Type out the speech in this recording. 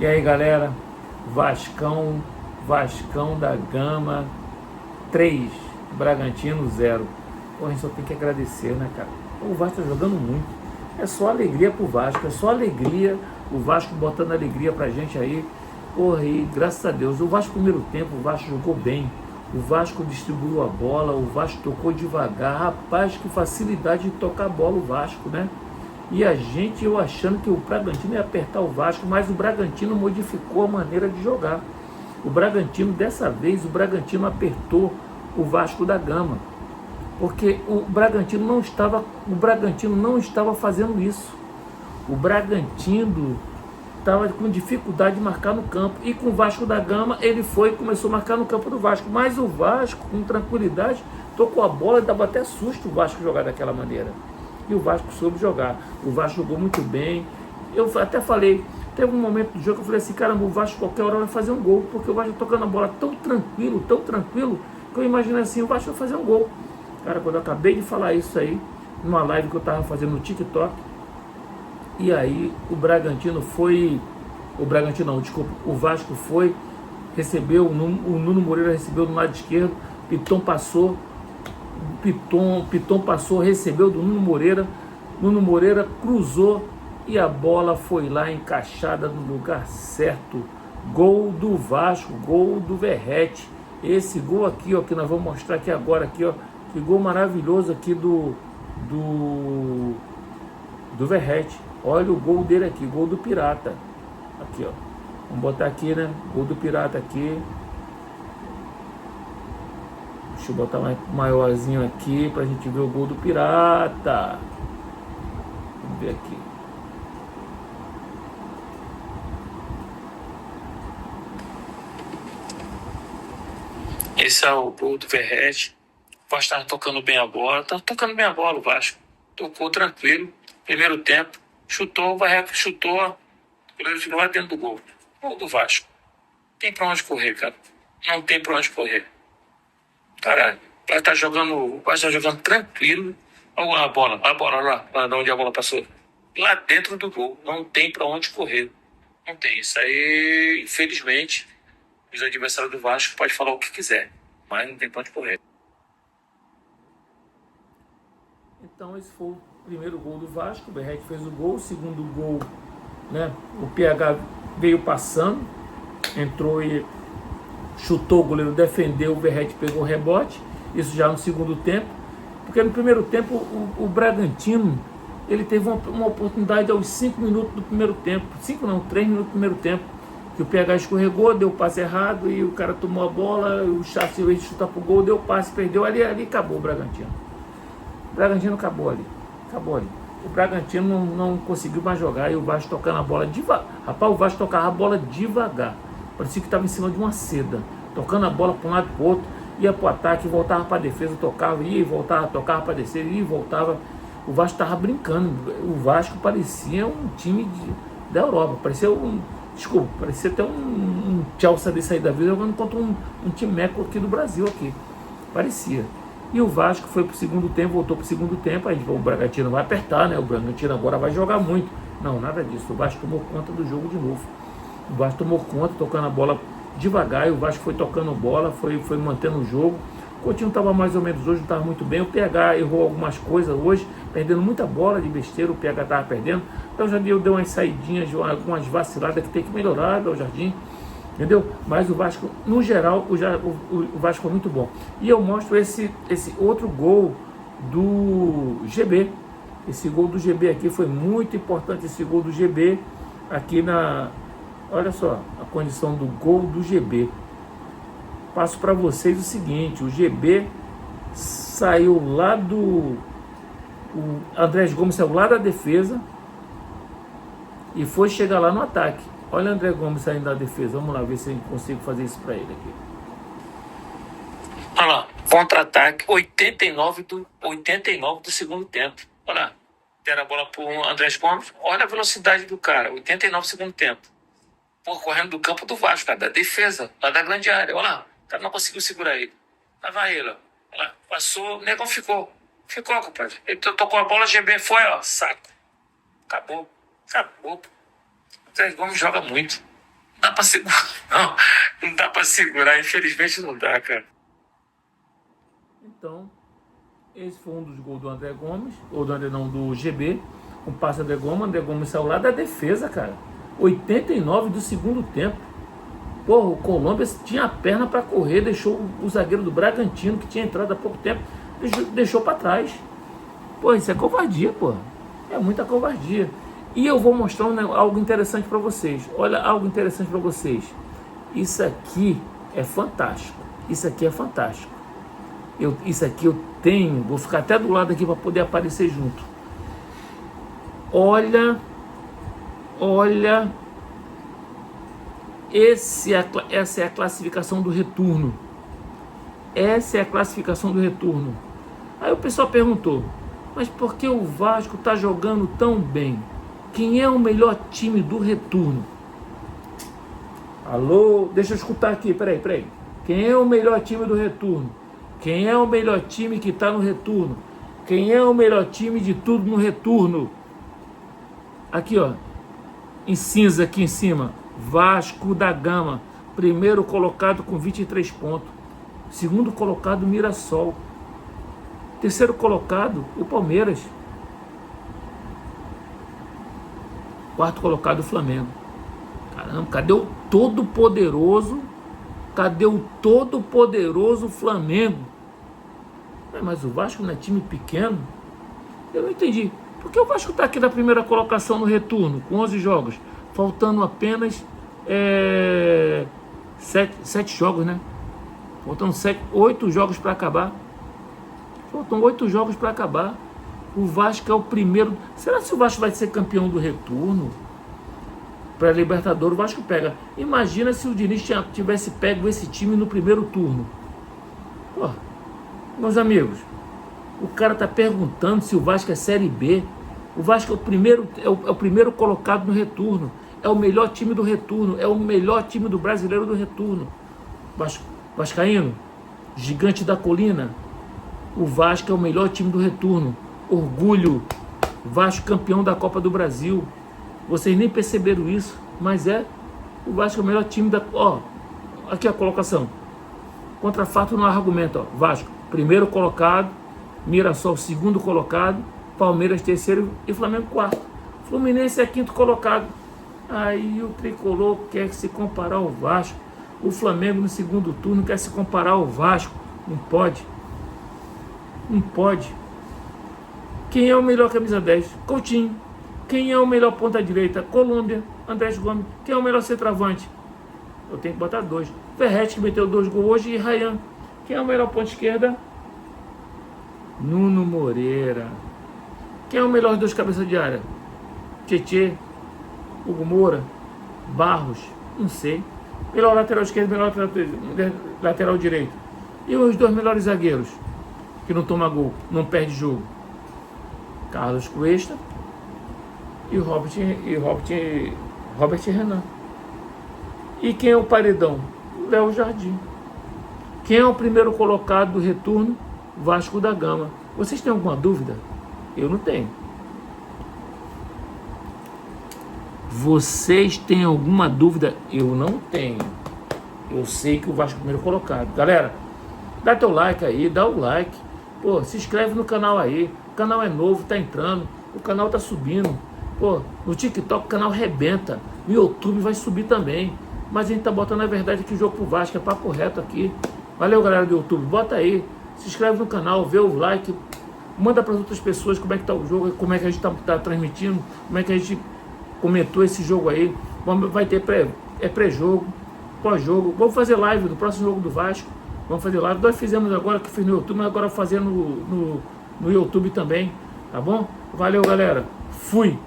E aí, galera, Vascão, Vascão da Gama 3, Bragantino 0. Pô, a gente só tem que agradecer, né, cara? O Vasco tá jogando muito. É só alegria pro Vasco, é só alegria. O Vasco botando alegria pra gente aí. Porra, e graças a Deus, o Vasco primeiro tempo, o Vasco jogou bem. O Vasco distribuiu a bola, o Vasco tocou devagar. Rapaz, que facilidade de tocar a bola o Vasco, né? E a gente, eu achando que o Bragantino ia apertar o Vasco, mas o Bragantino modificou a maneira de jogar. O Bragantino, dessa vez, o Bragantino apertou o Vasco da Gama. Porque o Bragantino não estava fazendo isso. O Bragantino estava com dificuldade de marcar no campo. E com o Vasco da Gama, ele foi e começou a marcar no campo do Vasco. Mas o Vasco, com tranquilidade, tocou a bola e dava até susto o Vasco jogar daquela maneira. E o Vasco soube jogar. O Vasco jogou muito bem. Eu até falei, teve um momento do jogo que eu falei assim, caramba, o Vasco qualquer hora vai fazer um gol, porque o Vasco tocando a bola tão tranquilo, que eu imaginei assim, o Vasco vai fazer um gol. Cara, quando eu acabei de falar isso aí, numa live que eu tava fazendo no TikTok, e aí o Bragantino foi, o Bragantino não, desculpa, o Vasco foi, recebeu, o Nuno Moreira recebeu do lado esquerdo, Piton passou, recebeu do Nuno Moreira cruzou e a bola foi lá encaixada no lugar certo. Gol do Vasco, gol do Verratti. Esse gol aqui, ó, que nós vamos mostrar aqui agora, aqui, ó, que gol maravilhoso aqui do Verratti. Olha o gol dele aqui, gol do Pirata. Aqui, ó. Vamos botar aqui, né? Gol do Pirata aqui. Deixa eu botar mais maiorzinho aqui pra gente ver o gol do Pirata. Vamos ver aqui. Esse é o gol do Verratti. O Vasco estava tocando bem a bola. Tá tocando bem a bola o Vasco. Tocou tranquilo. Primeiro tempo. Chutou, o Verratti chutou. O goleiro ficou lá dentro do gol. Gol do Vasco. Não tem pra onde correr, cara. Não tem pra onde correr. Caralho. O Vasco tá jogando tranquilo. Olha a bola lá de onde a bola passou. Lá dentro do gol. Não tem pra onde correr. Não tem. Isso aí, infelizmente, os adversários do Vasco podem falar o que quiser. Mas não tem pra onde correr. Então esse foi o primeiro gol do Vasco, o Verratti fez o gol, o segundo gol, né, o PH veio passando, entrou e chutou, o goleiro defendeu, o Verratti pegou o rebote, isso já no segundo tempo, porque no primeiro tempo o Bragantino, ele teve uma oportunidade aos 5 minutos do primeiro tempo, 5 não, 3 minutos do primeiro tempo, que o PH escorregou, deu o passe errado e o cara tomou a bola, o Chassi, ao invés de chutar pro gol, deu o passe, perdeu, ali acabou o Bragantino. O Bragantino acabou ali. O Bragantino não conseguiu mais jogar e o Vasco tocando a bola devagar. Rapaz, o Vasco tocava a bola devagar. Parecia que estava em cima de uma seda. Tocando a bola para um lado e para o outro. Ia para o ataque, voltava para a defesa, tocava, ia e voltava, tocava para descer, ia e voltava. O Vasco estava brincando. O Vasco parecia um time da Europa. Parecia até um Chelsea desse aí da vida jogando contra um time meco aqui do Brasil. Aqui. Parecia. E o Vasco foi pro segundo tempo, voltou pro segundo tempo, aí o Bragantino vai apertar, né? O Bragantino agora vai jogar muito. Não, nada disso. O Vasco tomou conta do jogo de novo. O Vasco tomou conta, tocando a bola devagar, e o Vasco foi tocando bola, foi mantendo o jogo. O Coutinho estava mais ou menos hoje, não estava muito bem. O PH errou algumas coisas hoje, perdendo muita bola de besteira, o PH estava perdendo. Então já deu umas saidinhas, algumas vaciladas que tem que melhorar, o Jardim. Entendeu? Mas o Vasco, no geral, o Vasco foi muito bom. E eu mostro esse outro gol do GB. Esse gol do GB aqui foi muito importante, esse gol do GB aqui na... Olha só a condição do gol do GB. Passo para vocês o seguinte, o GB saiu lá o Andrés Gomes saiu lá da defesa e foi chegar lá no ataque. Olha o André Gomes saindo da defesa. Vamos lá ver se eu consigo fazer isso para ele aqui. Olha lá, contra-ataque, 89 do segundo tempo. Olha lá, deram a bola para o André Gomes. Olha a velocidade do cara, 89 do segundo tempo. Pô, correndo do campo do Vasco, cara, da defesa, lá da grande área. Olha lá, o cara não conseguiu segurar ele. Lá vai ele, ó. Olha lá, passou, o negão ficou. Ficou, compadre. Ele tocou a bola, GB foi, ó, saco. Acabou. O André Gomes joga muito. pra segurar. Não dá pra segurar, infelizmente não dá, cara. Então, esse foi um dos gols do André Gomes, ou do André não, do GB. Um passe do André Gomes saiu lá da defesa, cara. 89 do segundo tempo. Porra, o Colômbia tinha a perna para correr, deixou o zagueiro do Bragantino, que tinha entrado há pouco tempo, deixou para trás. Pô, isso é covardia, pô. É muita covardia. E eu vou mostrar algo interessante para vocês. Olha, algo interessante para vocês. Isso aqui é fantástico. Isso aqui é fantástico. Isso aqui eu tenho, vou ficar até do lado aqui para poder aparecer junto. Olha, essa é a classificação do retorno. Essa é a classificação do retorno. Aí o pessoal perguntou, mas por que o Vasco está jogando tão bem? Quem é o melhor time do retorno? Alô, deixa eu escutar aqui, peraí. Quem é o melhor time do retorno? Quem é o melhor time que está no retorno? Quem é o melhor time de tudo no retorno? Aqui, ó, em cinza aqui em cima, Vasco da Gama, primeiro colocado com 23 pontos, segundo colocado Mirassol, terceiro colocado o Palmeiras, quarto colocado o Flamengo. Caramba, cadê o todo poderoso? Cadê o todo poderoso Flamengo? Mas o Vasco não é time pequeno? Eu não entendi. Por que o Vasco está aqui na primeira colocação no retorno, com 11 jogos, faltando apenas 7 jogos, né? Faltam 8 jogos para acabar. Faltam 8 jogos para acabar. O Vasco é o primeiro. Será que o Vasco vai ser campeão do retorno? Para a Libertadores, o Vasco pega. Imagina se o Diniz tivesse pego esse time no primeiro turno. Pô, meus amigos, o cara tá perguntando se o Vasco é Série B. O Vasco é o primeiro colocado no retorno. É o melhor time do retorno. É o melhor time do brasileiro do retorno. Vascaíno, gigante da colina. O Vasco é o melhor time do retorno. Orgulho. Vasco campeão da Copa do Brasil. Vocês nem perceberam isso, mas o Vasco é o melhor time da... Ó, aqui a colocação. Contra fato não há argumento, ó. Vasco, primeiro colocado. Mirassol, segundo colocado. Palmeiras, terceiro. E Flamengo, quarto. Fluminense é quinto colocado. Aí o Tricolor quer se comparar ao Vasco. O Flamengo no segundo turno quer se comparar ao Vasco. Não pode. Não pode. Quem é o melhor camisa 10? Coutinho. Quem é o melhor ponta direita? Colômbia. André Gomes. Quem é o melhor centroavante? Eu tenho que botar 2. Verratti, que meteu 2 gols hoje, e Ryan. Quem é o melhor ponta esquerda? Nuno Moreira. Quem é o melhor dos cabeças de área? Tietê, Hugo Moura, Barros, não sei. Melhor lateral esquerdo, melhor lateral direito. E os 2 melhores zagueiros, que não toma gol, não perde jogo? Carlos Cuesta e Robert Renan. E quem é o paredão? Léo Jardim. Quem é o primeiro colocado do retorno? Vasco da Gama. Vocês têm alguma dúvida? Eu não tenho. Vocês têm alguma dúvida? Eu não tenho. Eu sei que o Vasco é o primeiro colocado. Galera, dá teu like aí, dá o like. Pô, se inscreve no canal aí. O canal é novo, tá entrando. O canal tá subindo. Pô, no TikTok o canal rebenta. No YouTube vai subir também. Mas a gente tá botando a verdade aqui, o jogo pro Vasco. É papo reto aqui. Valeu, galera do YouTube. Bota aí. Se inscreve no canal, vê o like. Manda para as outras pessoas como é que tá o jogo, como é que a gente tá transmitindo, como é que a gente comentou esse jogo aí. Vai ter pré-jogo, pós-jogo. Vamos fazer live do próximo jogo do Vasco. Vamos fazer live. Nós fizemos agora, que fiz no YouTube, mas agora fazendo no YouTube também. Tá bom? Valeu, galera. Fui.